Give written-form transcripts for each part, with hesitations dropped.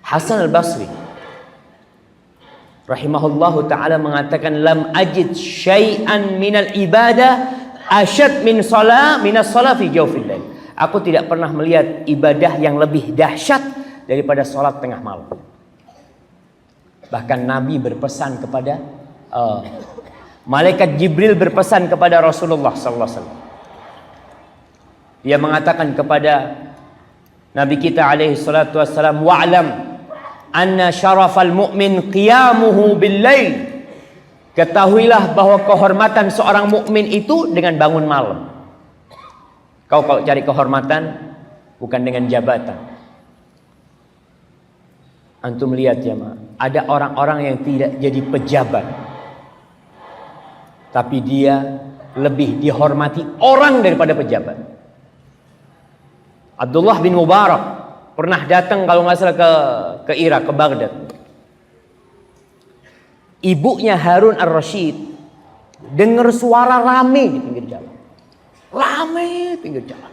Hasan al-Basri rahimahullahu ta'ala mengatakan, lam ajid syai'an minal ibadah asyad min minas salah fi jawfil lail. Aku tidak pernah melihat ibadah yang lebih dahsyat daripada salat tengah malam. Bahkan Nabi berpesan kepada malaikat Jibril berpesan kepada Rasulullah sallallahu alaihi wasallam. Dia mengatakan kepada Nabi kita alaihi salatu wassalam, wa'lam anna syarafal mu'min qiyamuhu bil lail. Ketahuilah bahwa kehormatan seorang mukmin itu dengan bangun malam. Kau kalau cari kehormatan bukan dengan jabatan. Antum lihat ya, ada orang-orang yang tidak jadi pejabat, tapi dia lebih dihormati orang daripada pejabat. Abdullah bin Mubarak pernah datang kalau nggak salah ke Irak, ke Baghdad. Ibunya Harun ar-Rasyid dengar suara rame di pinggir jalan. Rame di pinggir jalan.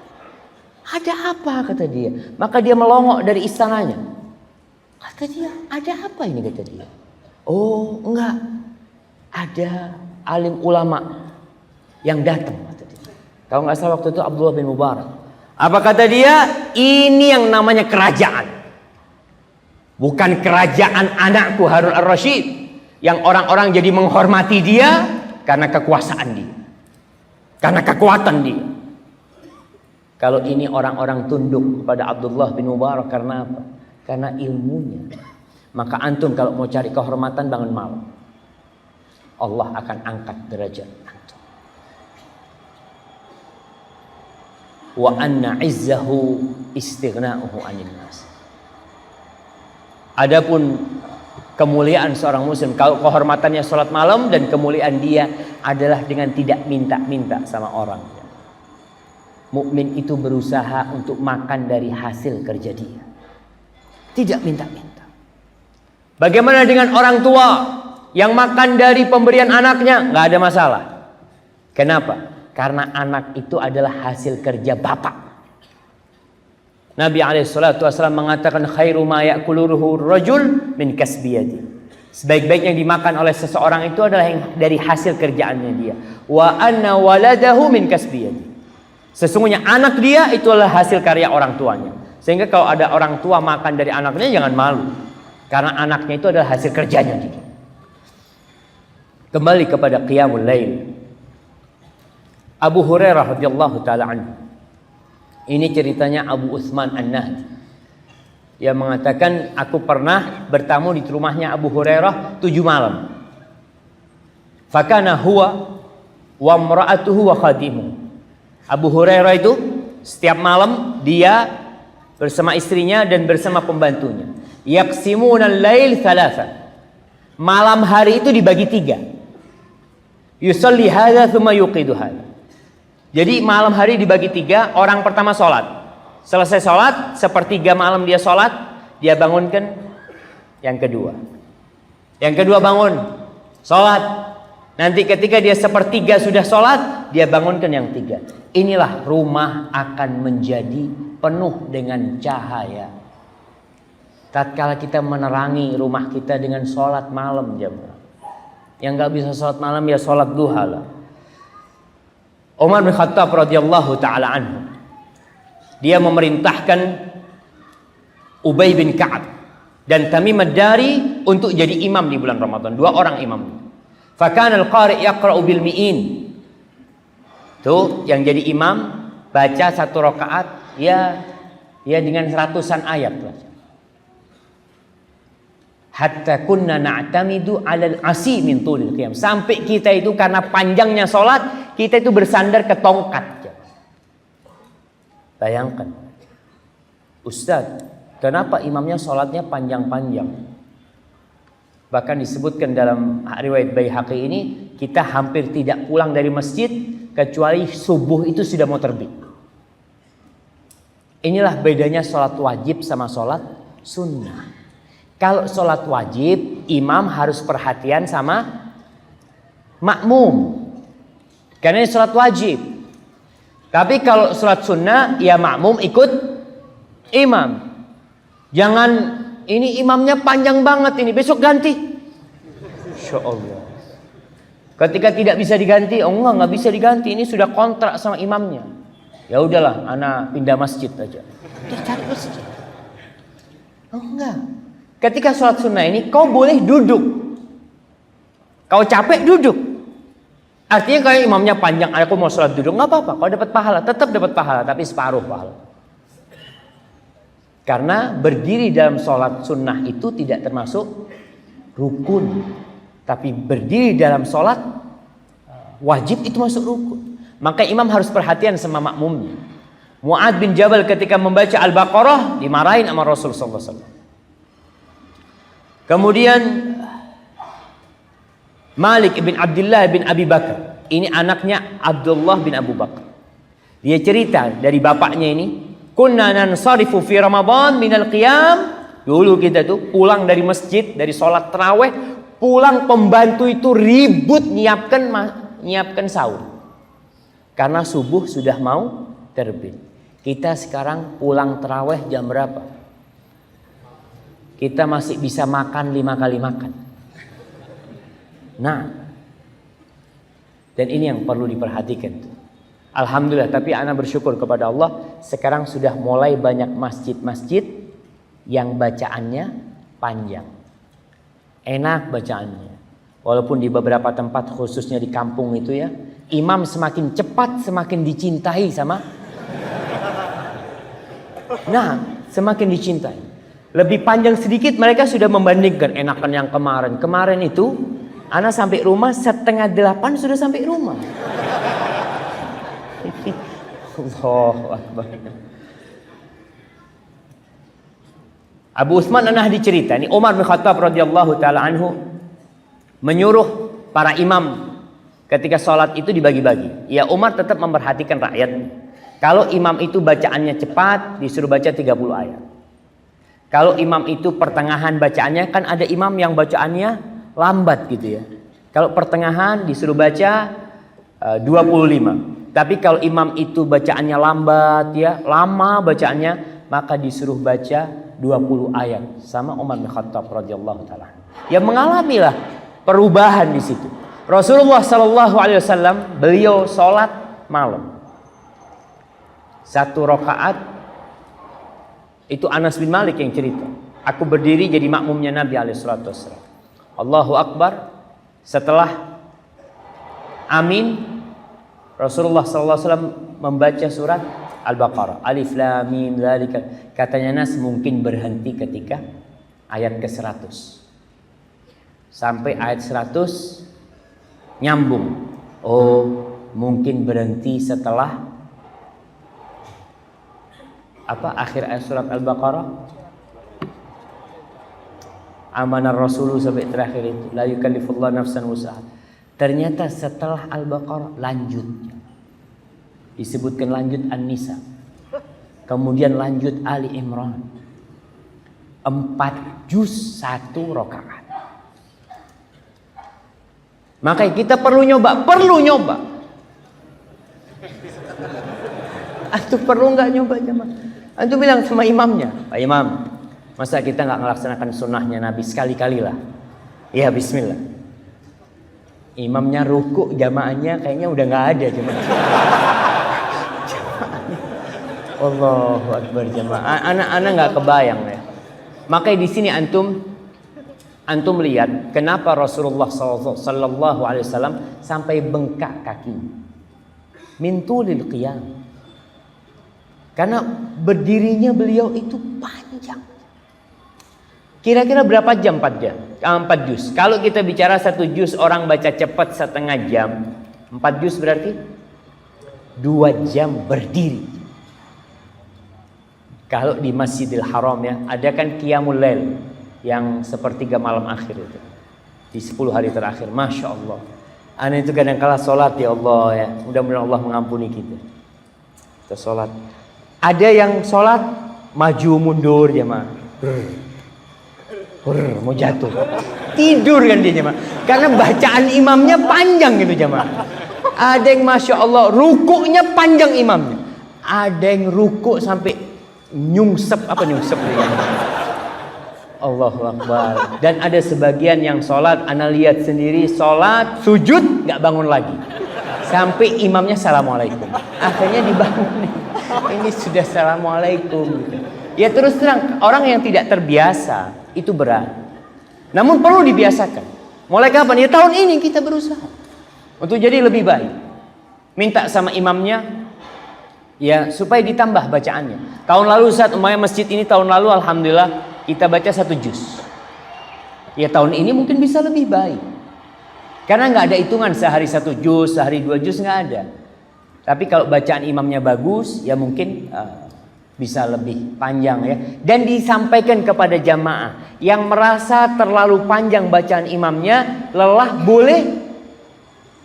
Ada apa kata dia? Maka dia melongok dari istananya. Kata dia, ada apa ini kata dia? Oh enggak, ada alim ulama yang datang kata dia. Kalau nggak salah waktu itu Abdullah bin Mubarak. Apa kata dia? Ini yang namanya kerajaan. Bukan kerajaan anakku Harun ar-Rasyid, yang orang-orang jadi menghormati dia karena kekuasaan dia, karena kekuatan dia. Kalau ini orang-orang tunduk kepada Abdullah bin Mubarak karena apa? Karena ilmunya. Maka antum kalau mau cari kehormatan bangun malam, Allah akan angkat derajat antum. Wa anna izzahu istighna'uhu 'anil nas. Adapun kemuliaan seorang muslim, kalau kehormatannya salat malam, dan kemuliaan dia adalah dengan tidak minta-minta sama orang. Mukmin itu berusaha untuk makan dari hasil kerja dia, tidak minta-minta. Bagaimana dengan orang tua yang makan dari pemberian anaknya? Nggak ada masalah. Kenapa? Karena anak itu adalah hasil kerja bapak. Nabi SAW mengatakan, khairu ma ya'kuluhu rajul min kasbiyadi. Sebaik-baik yang dimakan oleh seseorang itu adalah yang dari hasil kerjaannya dia. Wa anna waladahu min kasbiyadi. Sesungguhnya anak dia itu adalah hasil karya orang tuanya. Sehingga kalau ada orang tua makan dari anaknya, jangan malu, karena anaknya itu adalah hasil kerjanya dia. Kembali kepada qiyamul lail. Abu Hurairah radhiyallahu taala anhu. Ini ceritanya Abu Utsman An-Nahdi. Dia mengatakan, aku pernah bertamu di rumahnya Abu Hurairah 7 malam. Fakana huwa wa imra'atuhu wa khadimuhu. Abu Hurairah itu setiap malam dia bersama istrinya dan bersama pembantunya. Yaqsimuna al-lail thalatha. Malam hari itu dibagi 3. Yusalli hadza tsumma yuqidu hadza. Jadi malam hari dibagi 3. Orang pertama sholat, selesai sholat, sepertiga malam dia sholat, dia bangunkan yang kedua. Yang kedua bangun, sholat. Nanti ketika dia sepertiga sudah sholat, dia bangunkan yang 3. Inilah rumah akan menjadi penuh dengan cahaya tatkala kita menerangi rumah kita dengan sholat malam jemaah. Yang nggak bisa sholat malam ya sholat duha lah. Umar bin Khattab radhiyallahu taala anhu, dia memerintahkan Ubay bin Ka'ab dan Tamim ad-Dari untuk jadi imam di bulan Ramadan. 2 orang imam. Fakana al-qari' yaqra'u bil mi'in. Tuh yang jadi imam baca 1 rakaat ya dengan 100-an ayat baca. Hatta kunna na'tamidu 'alal 'asi min tulil qiyam. Sampai kita itu karena panjangnya salat, kita itu bersandar ke tongkat. Bayangkan, Ustaz, kenapa imamnya salatnya panjang-panjang? Bahkan disebutkan dalam riwayat Baihaqi ini, kita hampir tidak pulang dari masjid kecuali subuh itu sudah mau terbit. Inilah bedanya salat wajib sama salat sunnah. Kalau salat wajib, imam harus perhatian sama makmum. Karena ini sholat wajib. Tapi kalau sholat sunnah, ya makmum ikut imam. Jangan ini imamnya panjang banget ini, besok ganti. Insya Allah. Ketika tidak bisa diganti, oh nggak bisa diganti. Ini sudah kontrak sama imamnya. Ya udahlah, ana pindah masjid aja. Dia cari masjid. Oh enggak. Ketika sholat sunnah ini, kau boleh duduk. Kau capek duduk. Artinya kalau imamnya panjang, aku mau sholat duduk, nggak apa-apa. Kau dapat pahala, tetap dapat pahala, tapi separuh pahala. Karena berdiri dalam sholat sunnah itu tidak termasuk rukun, tapi berdiri dalam sholat wajib itu masuk rukun. Maka imam harus perhatian sama makmumnya. Mu'ad bin Jabal ketika membaca Al-Baqarah dimarahin sama Rasulullah SAW. Kemudian Malik bin Abdullah bin Abi Bakar, ini anaknya Abdullah bin Abu Bakar. Dia cerita dari bapaknya ini, kunna nansarifu fi Ramadan minal qiyam. Dulu kita tuh pulang dari masjid, dari sholat tarawih, pulang pembantu itu ribut nyiapkan sahur. Karena subuh sudah mau terbit. Kita sekarang pulang tarawih jam berapa? Kita masih bisa makan 5 kali makan. Nah, dan ini yang perlu diperhatikan. Alhamdulillah, tapi ana bersyukur kepada Allah, sekarang sudah mulai banyak masjid-masjid yang bacaannya panjang. Enak bacaannya. Walaupun di beberapa tempat khususnya di kampung itu ya, imam semakin cepat semakin dicintai sama. Nah, semakin dicintai. Lebih panjang sedikit mereka sudah membandingkan, enakan yang kemarin. Kemarin itu ana sampai rumah 7:30 sudah sampai rumah. Allahu Akbar. Abu Utsman An-Nahdi cerita, ini Umar bin Khattab radhiyallahu taala anhu menyuruh para imam ketika sholat itu dibagi-bagi. Ya Umar tetap memperhatikan rakyat. Kalau imam itu bacaannya cepat, disuruh baca 30 ayat. Kalau imam itu pertengahan bacaannya, kan ada imam yang bacaannya lambat gitu ya. Kalau pertengahan disuruh baca 25. Tapi kalau imam itu bacaannya lambat ya, lama bacaannya, maka disuruh baca 20 ayat sama Umar bin Khattab radhiyallahu taala. Ya mengalamilah perubahan di situ. Rasulullah sallallahu alaihi wasallam beliau salat malam. 1 rakaat itu Anas bin Malik yang cerita. Aku berdiri jadi makmumnya Nabi alaihi salatu wasallam. Allahu Akbar. Setelah amin, Rasulullah SAW membaca surat Al-Baqarah. Alif Lam Mim dzalika. Katanya Nas mungkin berhenti ketika ayat ke-100. Sampai ayat 100 nyambung. Oh, mungkin berhenti setelah akhir ayat surat Al-Baqarah. Amanar Rasulu sampai terakhir itu, la yukallifullahu nafsan wus'aha. Ternyata setelah Al-Baqarah lanjut. Disebutkan lanjut An-Nisa. Kemudian lanjut Ali Imran. 4 juz 1 rakaat. Maka kita perlu nyoba. Antum perlu nggak nyoba jemaah? Antum bilang sama imamnya, Pak Imam, masa kita nggak melaksanakan sunnahnya Nabi sekali-kali lah? Ya bismillah. Imamnya ruku, jamaahnya kayaknya udah nggak ada jemaah. Allahu Akbar jemaah. Anak nggak kebayang ya. Makanya di sini antum lihat kenapa Rasulullah sallallahu alaihi wasallam sampai bengkak kakinya. Min tulil qiyam. Karena berdirinya beliau itu panjang. Kira-kira berapa jam? 4 jam? 4 juz. Kalau kita bicara 1 juz orang baca cepat setengah jam, 4 juz berarti 2 jam berdiri. Kalau di Masjidil Haram ya, ada kan Qiyamul Lail yang sepertiga malam akhir itu. Di 10 hari terakhir, Masya Allah. Ana itu kadang-kala sholat ya Allah ya. Mudah-mudahan Allah mengampuni kita. Kita sholat. Ada yang sholat maju mundur jemaah. Mau jatuh. Tidur kan dia jemaah. Karena bacaan imamnya panjang gitu jemaah. Ada yang Masya Allah rukuknya panjang imamnya. Ada yang rukuk sampai nyungsep. Apa nyungsep? Allahu Akbar. Dan ada sebagian yang sholat, ana lihat sendiri sholat, sujud, gak bangun lagi. Sampai imamnya assalamualaikum. Akhirnya dibangun. Ini sudah assalamualaikum. Ya terus terang, orang yang tidak terbiasa itu berat. Namun perlu dibiasakan. Mulai kapan? Ya tahun ini kita berusaha untuk jadi lebih baik. Minta sama imamnya, ya supaya ditambah bacaannya. Tahun lalu Ustaz, umpamanya masjid ini tahun lalu alhamdulillah kita baca 1 juz. Ya tahun ini mungkin bisa lebih baik. Karena nggak ada hitungan sehari 1 juz, sehari 2 juz, nggak ada. Tapi kalau bacaan imamnya bagus, ya mungkin bisa lebih panjang ya. Dan disampaikan kepada jamaah yang merasa terlalu panjang bacaan imamnya, lelah, boleh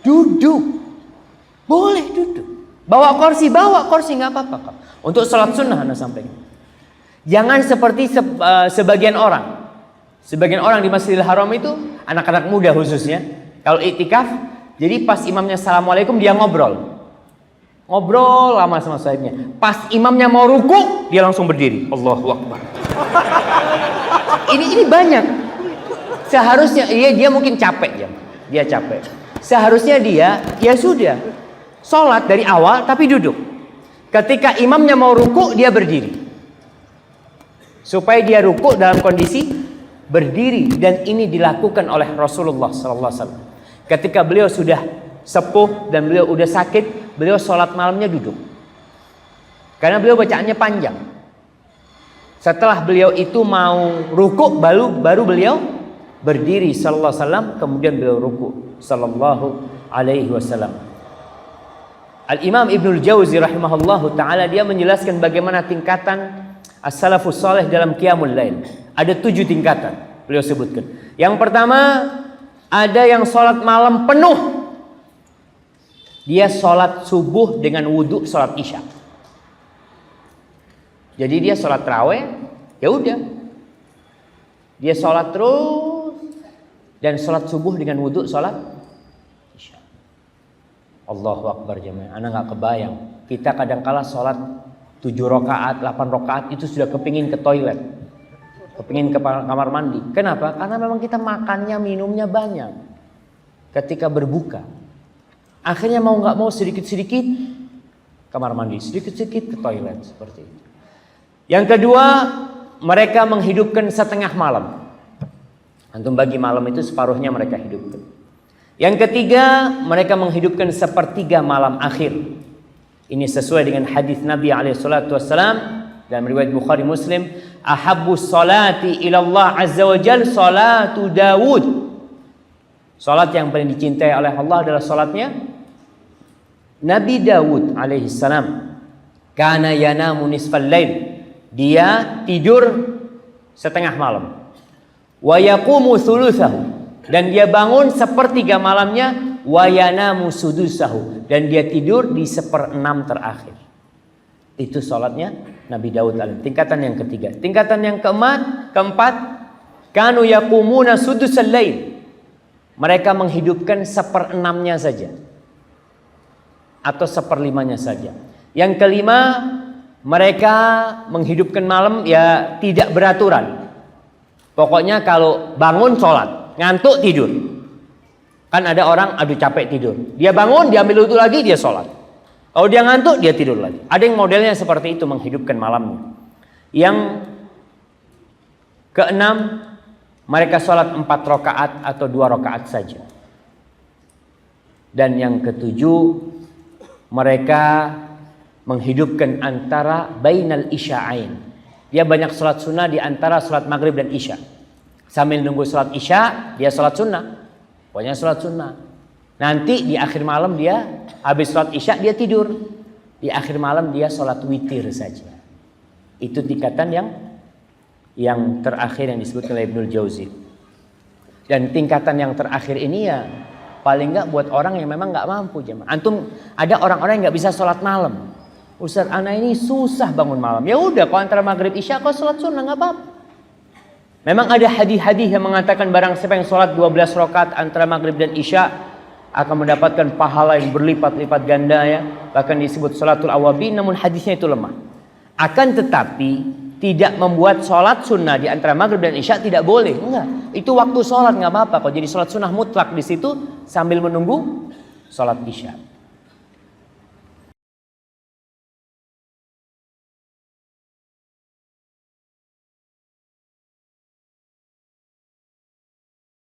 duduk. Boleh duduk. Bawa kursi nggak apa-apa. Untuk sholat sunnah Anda sampaikan. Jangan seperti sebagian orang. Sebagian orang di Masjidil Haram itu, anak-anak muda khususnya, kalau iktikaf, jadi pas imamnya assalamualaikum dia ngobrol lama sama sahibnya. Pas imamnya mau ruku, dia langsung berdiri. Allahu Akbar. Ini banyak. Seharusnya dia mungkin capek ya. Dia capek. Seharusnya dia ya sudah sholat dari awal tapi duduk. Ketika imamnya mau ruku, dia berdiri. Supaya dia ruku dalam kondisi berdiri, dan ini dilakukan oleh Rasulullah sallallahu alaihi wasallam. Ketika beliau sudah sepuh dan beliau udah sakit, beliau sholat malamnya duduk. Karena beliau bacaannya panjang. Setelah beliau itu mau ruku, baru beliau berdiri sallallahu alaihi wasallam, kemudian beliau ruku sallallahu alaihi wasallam. Al-Imam Ibnul Jauzi rahimahullahu taala dia menjelaskan bagaimana tingkatan as-salafus saleh dalam qiyamul lail. Ada 7 tingkatan beliau sebutkan. Yang pertama, ada yang sholat malam penuh. Dia sholat subuh dengan wudhu sholat isya. Jadi dia sholat tarawih, ya udah. Dia sholat terus dan sholat subuh dengan wudhu sholat isya. Allahu Akbar jemaah. Anak nggak kebayang. Kita kadang-kala sholat 7 rakaat, 8 rakaat itu sudah kepingin ke toilet, kepingin ke kamar mandi. Kenapa? Karena memang kita makannya, minumnya banyak. Ketika berbuka, akhirnya mau nggak mau sedikit-sedikit kamar mandi, sedikit-sedikit ke toilet seperti itu. Yang kedua, mereka menghidupkan setengah malam. Antum bagi malam itu separuhnya mereka hidupkan. Yang ketiga, mereka menghidupkan sepertiga malam akhir. Ini sesuai dengan hadis Nabi SAW dalam riwayat Bukhari Muslim. Ahabbus salati ilallah azza wa jal salatu Dawud. Salat yang paling dicintai oleh Allah adalah salatnya Nabi Dawud alaihi salam. Kana yanamu nisfal lail. Dia tidur setengah malam. Wa yaqumu thulutsahu. Dan dia bangun sepertiga malamnya. Wa yanamu sudusahu. Dan dia tidur di 1/6 terakhir. Itu salatnya Nabi Daud alaihi. Tingkatan yang ketiga. Tingkatan yang keempat, kanu yaqumuna sudusal lail. Mereka menghidupkan 1/6-nya saja. Atau 1/5-nya saja. Yang kelima, mereka menghidupkan malam ya tidak beraturan. Pokoknya kalau bangun sholat, ngantuk tidur. Kan ada orang aduh capek tidur. Dia bangun, dia ambil wudhu lagi, dia sholat. Kalau dia ngantuk, dia tidur lagi. Ada yang modelnya seperti itu, menghidupkan malamnya. Yang keenam, mereka sholat 4 rakaat atau 2 rakaat saja. Dan yang ketujuh, mereka menghidupkan antara bainal isya'ain. Dia banyak sholat sunnah di antara sholat maghrib dan isya. Sambil nunggu sholat isya, dia sholat sunnah. Pokoknya sholat sunnah. Nanti di akhir malam dia habis sholat isya dia tidur. Di akhir malam dia sholat witir saja. Itu tingkatan yang terakhir yang disebut oleh Ibnul Jauzi. Dan tingkatan yang terakhir ini ya paling enggak buat orang yang memang enggak mampu jemaah. Antum ada orang-orang yang enggak bisa sholat malam. Ustaz, ana ini susah bangun malam. Ya udah, kalau antara maghrib isya kau sholat sunnah enggak apa-apa. Memang ada hadis-hadis yang mengatakan barang siapa yang sholat 12 rakaat antara maghrib dan isya akan mendapatkan pahala yang berlipat-lipat ganda ya. Bahkan disebut salatul awabin, namun hadisnya itu lemah. Akan tetapi tidak membuat sholat sunnah di antara maghrib dan isya tidak boleh. Enggak, itu waktu sholat nggak apa-apa. Kalau jadi sholat sunnah mutlak di situ sambil menunggu sholat isya.